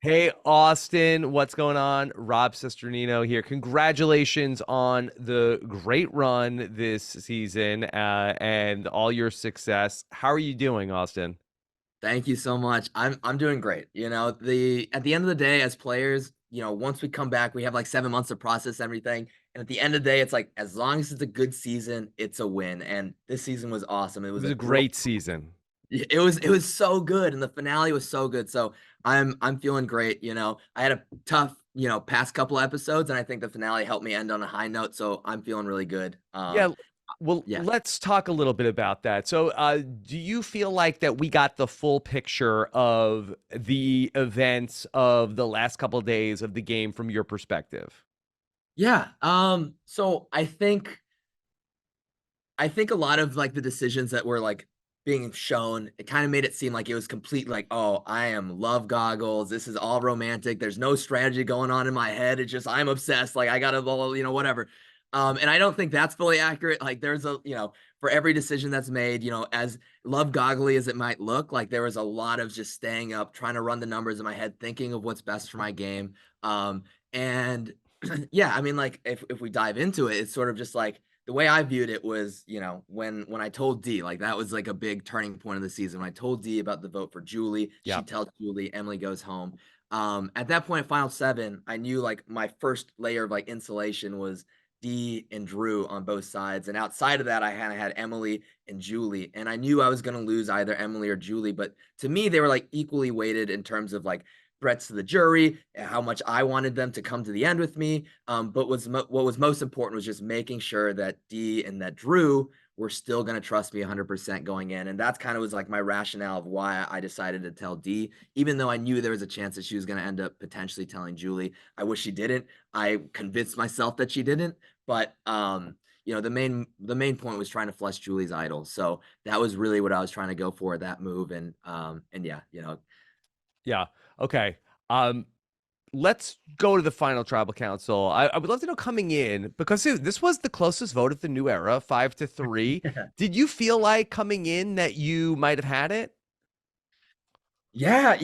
Hey, Austin, what's going on? Rob Cesternino here. Congratulations on the great run this season and all your success. How are you doing, Austin? Thank you so much. I'm doing great. The at the end of the day, as players, once we come back, we have like 7 months to process everything. And at the end of the day, it's like as long as it's a good season, it's a win. And this season was awesome. It It was was a a thrill. great season. It was so good, and the finale was so good. So I'm feeling great. I had a tough, past couple episodes, and I think the finale helped me end on a high note. So I'm feeling really good. Yeah, well, Yeah. let's talk a little bit about that. So, do you feel like that we got the full picture of the events of the last couple of days of the game from your perspective? Yeah. So I think a lot of like the decisions that were like being shown, it kind of made it seem like it was complete like, oh, I am love goggles. This is all romantic. There's no strategy going on in my head. It's just I'm obsessed. Like I gotta, whatever. And I don't think that's fully accurate. Like there's for every decision that's made, as love goggly as it might look, like there was a lot of just staying up, trying to run the numbers in my head, thinking of what's best for my game. And yeah, I mean, like if we dive into it, it's sort of just like the way I viewed it was, when I told D, like that was like a big turning point of the season. When I told D about the vote for Julie, she Yeah. tells Julie, Emily goes home. At that point, Final Seven, I knew like my first layer of like insulation was D and Drew on both sides. And outside of that, I had Emily and Julie. And I knew I was gonna lose either Emily or Julie, but to me, they were like equally weighted in terms of like threats to the jury, how much I wanted them to come to the end with me. But what was most important was just making sure that D and that Drew were still going to trust me 100% going in. And that's kind of was like my rationale of why I decided to tell D, even though I knew there was a chance that she was going to end up potentially telling Julie. I wish she didn't. I convinced myself that she didn't. But the main point was trying to flush Julie's idol. So that was really what I was trying to go for that move. And yeah, Yeah. Okay. Um, let's go to the final tribal council. I would love to know coming in because this was the closest vote of the new era, 5-3. Did you feel like coming in that you might have had it? Yeah,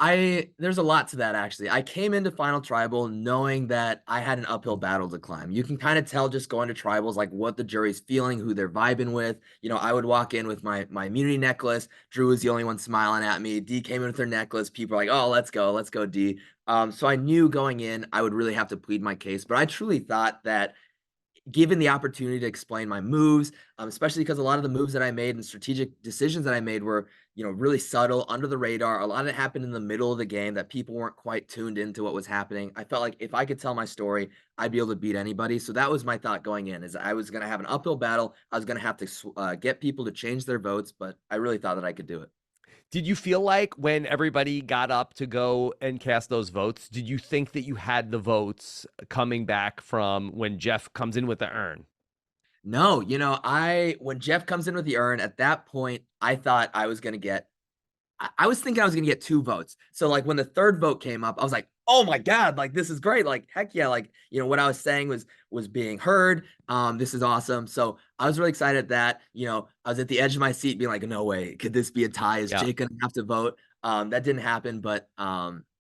I there's a lot to that actually. I came into Final Tribal knowing that I had an uphill battle to climb. You can kind of tell just going to tribals like what the jury's feeling, who they're vibing with. I would walk in with my immunity necklace. Drew was the only one smiling at me. D came in with her necklace. People are like, "Oh, let's go, D." So I knew going in I would really have to plead my case, but I truly thought that given the opportunity to explain my moves, especially because a lot of the moves that I made and strategic decisions that I made were, really subtle, under the radar. A lot of it happened in the middle of the game that people weren't quite tuned into what was happening. I felt like if I could tell my story, I'd be able to beat anybody. So that was my thought going in: is I was going to have an uphill battle. I was going to have to get people to change their votes, but I really thought that I could do it. Did you feel like when everybody got up to go and cast those votes, did you think that you had the votes coming back from when Jeff comes in with the urn? No, I when Jeff comes in with the urn, at that point, I thought I was going to get I was thinking I was gonna get 2 votes. So like when the third vote came up, I was like, oh my God, like this is great. Like, heck yeah, like what I was saying was being heard. This is awesome. So I was really excited at that. I was at the edge of my seat being like, no way, could this be a tie? Is Yeah. Jake gonna have to vote? That didn't happen, but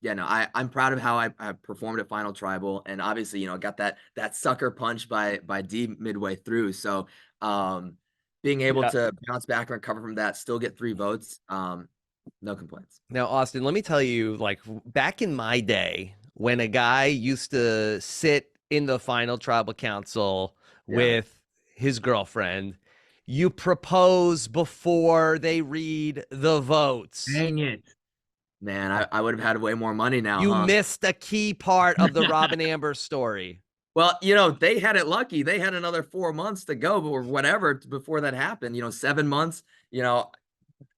yeah, no, I'm proud of how I performed at Final Tribal. And obviously, got that sucker punch by D midway through. So being able Yeah. to bounce back and recover from that, still get 3 votes. No complaints. Now, Austin, let me tell you, like back in my day, when a guy used to sit in the final tribal council Yeah. with his girlfriend, you propose before they read the votes. Dang it. Man, I would have had way more money now, You huh? missed a key part of the Robin Amber story. Well, they had it lucky. They had another 4 months to go or whatever before that happened. 7 months.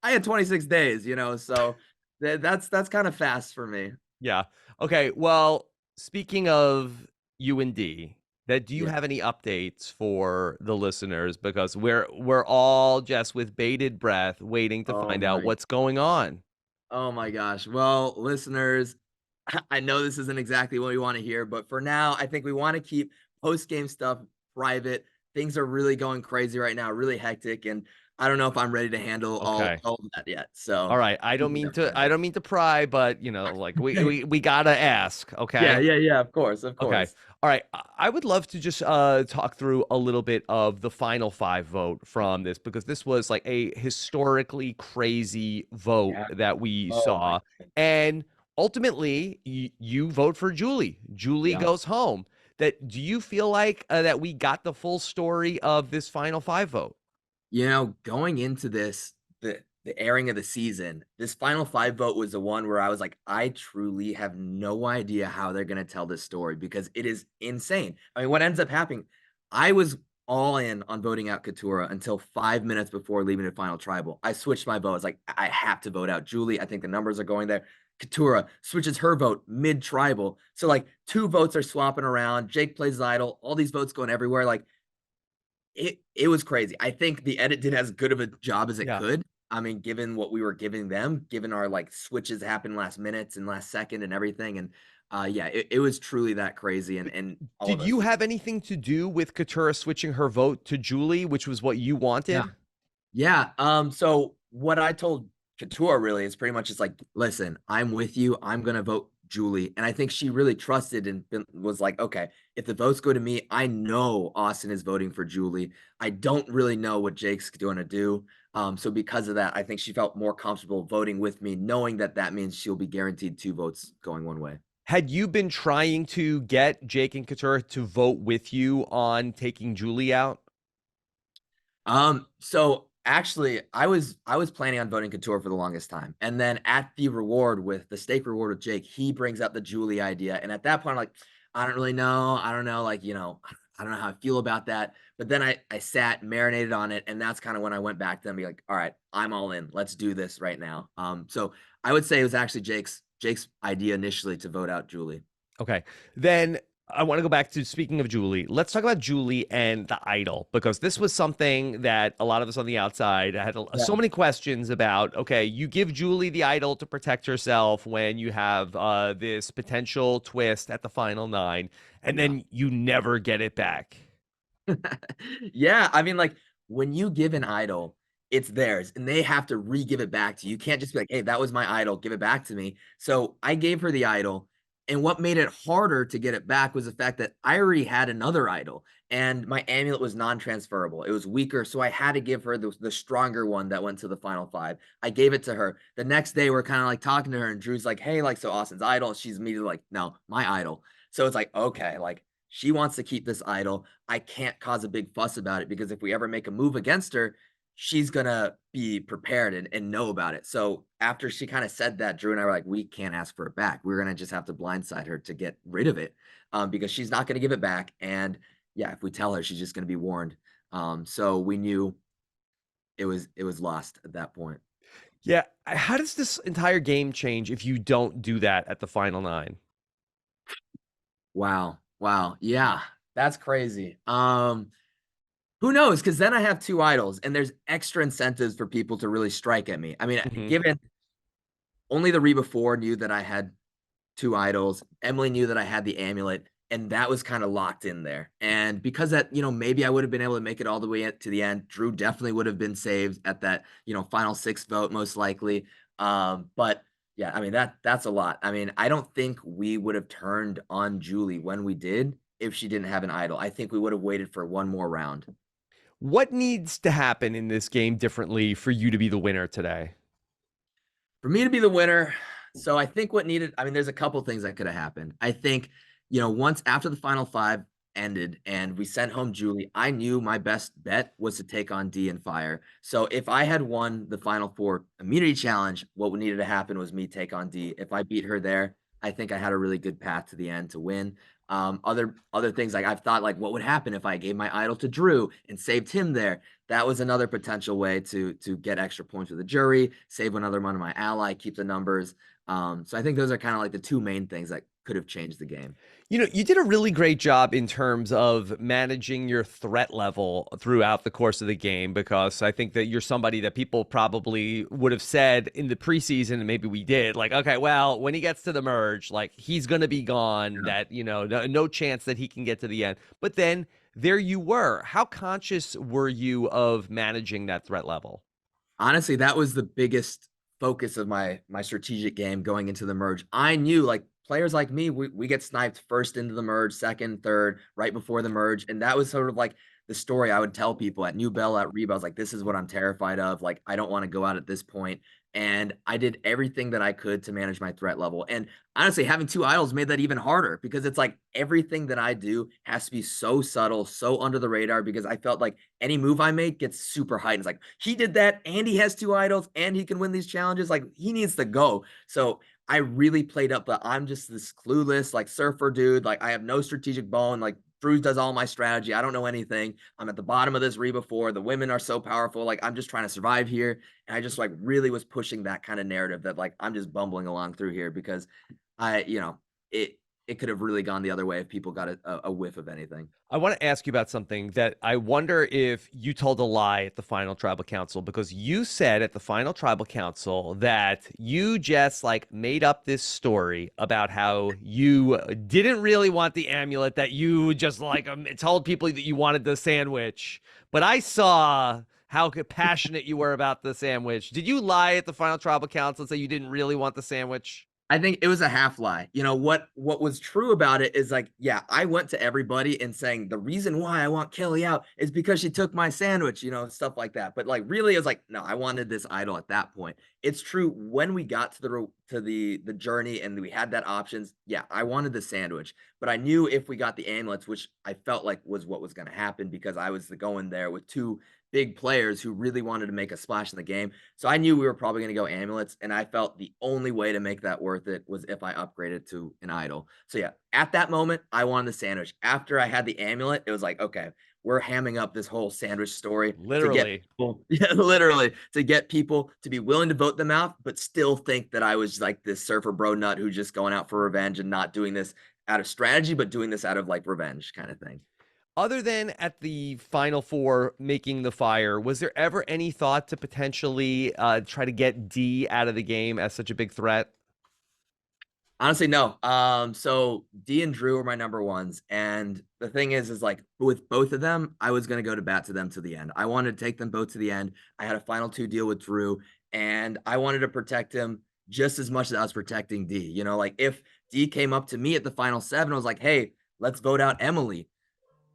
I had 26 days. So that's kind of fast for me. Yeah. Okay. Well, speaking of U and D, that do you Yeah. have any updates for the listeners? Because we're all just with bated breath waiting to Oh find out my. what's going on. Oh my gosh. Well, listeners, I know this isn't exactly what we want to hear, but for now, I think we want to keep post game stuff private. Things are really going crazy right now, really hectic. And I don't know if I'm ready to handle Okay. all of that yet. All So right. I don't keep it mean there to for I now. don't mean to pry, but like we gotta ask, Yeah, okay? yeah, yeah. Of course, of Okay. course. All right. I would love to just talk through a little bit of the final five vote from this because this was like a historically crazy vote Yeah. that we Oh my saw. God. And ultimately, you vote for Julie. Julie Yeah. goes home. That do you feel like that we got the full story of this final five vote? Going into this, the airing of the season, this final five vote was the one where I was like, I truly have no idea how they're gonna tell this story because it is insane. I mean, what ends up happening, I was all in on voting out Katura until 5 minutes before leaving the final tribal. I switched my vote. I was like, I have to vote out Julie. I think the numbers are going there. Katura switches her vote mid tribal. So like two votes are swapping around. Jake plays idol, all these votes going everywhere. Like it was crazy. I think the edit did as good of a job as it Yeah. could. I mean, given what we were giving them, given our like switches happened last minutes and last second and everything. And yeah, it was truly that crazy. And all Did of us you just have anything to do with Katura switching her vote to Julie, which was what you yeah. wanted? Yeah. So what I told Couture really is pretty much just like, listen, I'm with you. I'm gonna vote Julie. And I think she really trusted and was like, okay, if the votes go to me, I know Austin is voting for Julie. I don't really know what Jake's going to do. So because of that, I think she felt more comfortable voting with me, knowing that that means she'll be guaranteed two votes going one way. Had you been trying to get Jake and Katura to vote with you on taking Julie out? So actually I was planning on voting Couture for the longest time. And then at the reward with the stake reward with Jake, he brings up the Julie idea. And at that point, I'm like, I don't really know. I don't know, like, I don't know how I feel about that. But then I sat, marinated on it, and that's kind of when I went back to them, be like, all right, I'm all in. Let's do this right now. So I would say it was actually Jake's idea initially to vote out Julie. Okay. Then I want to go back to speaking of Julie. Let's talk about Julie and the idol because this was something that a lot of us on the outside had so Yeah. many questions about. Okay, you give Julie the idol to protect herself when you have this potential twist at the final nine, and Yeah. then you never get it back. Yeah, I mean, like when you give an idol, it's theirs and they have to re-give it back to you. You can't just be like, hey, that was my idol, give it back to me. So I gave her the idol. And what made it harder to get it back was the fact that I already had another idol and my amulet was non-transferable. It was weaker. So I had to give her the stronger one that went to the final five. I gave it to her. The next day, we're kind of like talking to her, and Drew's like, hey, like, so Austin's idol. She's immediately like, no, my idol. So it's like, okay, like she wants to keep this idol. I can't cause a big fuss about it because if we ever make a move against her, she's gonna be prepared and know about it. So after she kind of said that, Drew and I were like, we can't ask for it back. We're gonna just have to blindside her to get rid of it, because she's not gonna give it back. And yeah, if we tell her, she's just gonna be warned. So we knew it was lost at that point. Yeah. How does this entire game change if you don't do that at the final nine? Wow, wow, yeah, that's crazy. Who knows? Because then I have two idols, and there's extra incentives for people to really strike at me. I mean, Mhm. given only the Reba 4 knew that I had two idols, Emily knew that I had the amulet, and that was kind of locked in there. And because that, maybe I would have been able to make it all the way to the end. Drew definitely would have been saved at that, final six vote, most likely. But yeah, I mean that's a lot. I mean, I don't think we would have turned on Julie when we did if she didn't have an idol. I think we would have waited for one more round. What needs to happen in this game differently for you to be the winner today? For me to be the winner, so I think I mean, there's a couple things that could have happened. I think, once after the final five ended and we sent home Julie, I knew my best bet was to take on D and Fire. So if I had won the final four immunity challenge, what needed to happen was me take on D. If I beat her there, I think I had a really good path to the end to win. Other things like I've thought like what would happen if I gave my idol to Drew and saved him there. That was another potential way to get extra points with the jury, save another one of my ally, keep the numbers. So I think those are kind of like the two main things that could have changed the game. You did a really great job in terms of managing your threat level throughout the course of the game because I think that you're somebody that people probably would have said in the preseason, and maybe we did, like, okay, well, when he gets to the merge, like he's going to be gone, Yeah. that, no chance that he can get to the end. But then there you were. How conscious were you of managing that threat level? Honestly, that was the biggest focus of my strategic game going into the merge. I knew like players like me, we get sniped first into the merge, second, third, right before the merge. And that was sort of like the story I would tell people at New Bell, at RHAP. I was like, this is what I'm terrified of. Like, I don't want to go out at this point. And I did everything that I could to manage my threat level. And honestly, having two idols made that even harder because it's like everything that I do has to be so subtle, so under the radar, because I felt like any move I make gets super heightened. It's like he did that and he has two idols and he can win these challenges. Like he needs to go. So I really played up the I'm just this clueless, like surfer dude. Like I have no strategic bone. Like Drew does all my strategy. I don't know anything. I'm at the bottom of this Reba 4. The women are so powerful. Like I'm just trying to survive here. And I just like really was pushing that kind of narrative that like I'm just bumbling along through here because it it could have really gone the other way if people got a whiff of anything. I want to ask you about something that I wonder if you told a lie at the final tribal council, because you said at the final tribal council that you just like made up this story about how you didn't really want the amulet, that you just like told people that you wanted the sandwich. But I saw how passionate you were about the sandwich. Did you lie at the final tribal council and say you didn't really want the sandwich? I think it was a half lie. You know what was true about it is like, yeah, I went to everybody and saying the reason why I want Kelly out is because she took my sandwich, stuff like that. But like really, it was like, no, I wanted this idol at that point. It's true when we got to the journey and we had that options. Yeah, I wanted the sandwich, but I knew if we got the amulets, which I felt like was what was going to happen because I was going there with two big players who really wanted to make a splash in the game. So I knew we were probably going to go amulets, and I felt the only way to make that worth it was if I upgraded to an idol. So yeah, at that moment, I wanted the sandwich. After I had the amulet, it was like, okay, we're hamming up this whole sandwich story to get Literally. people, yeah, literally to get people to be willing to vote them out, but still think that I was like this surfer bro nut who just going out for revenge and not doing this out of strategy, but doing this out of like revenge kind of thing. Other than at the final four making the fire, was there ever any thought to potentially try to get D out of the game as such a big threat? Honestly, no. So D and Drew were my number ones, and the thing is like with both of them, I was gonna go to bat to them to the end. I wanted to take them both to the end. I had a final two deal with Drew, and I wanted to protect him just as much as I was protecting D. Like if D came up to me at the final seven, I was like, "Hey, let's vote out Emily."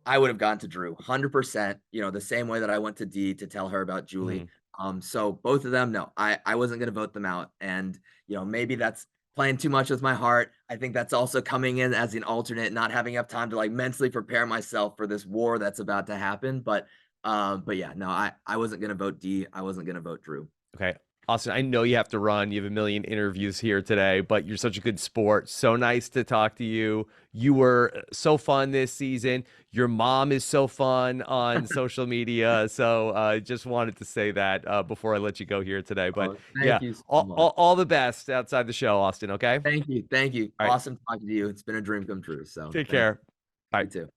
I would have gone to Drew 100%, the same way that I went to D to tell her about Julie. Mhm. So both of them, no, I wasn't going to vote them out. And, maybe that's playing too much with my heart. I think that's also coming in as an alternate, not having enough time to like mentally prepare myself for this war that's about to happen. But yeah, no, I wasn't going to vote D. I wasn't going to vote Drew. Okay. Austin, I know you have to run. You have a million interviews here today, but you're such a good sport. So nice to talk to you. You were so fun this season. Your mom is so fun on social media. So I just wanted to say that before I let you go here today. But Oh, yeah, thank you so all, much. all, all the best outside the show, Austin. Okay. Thank you. Thank you. All right. Awesome talking to you. It's been a dream come true. So Take thank care. Bye. you too.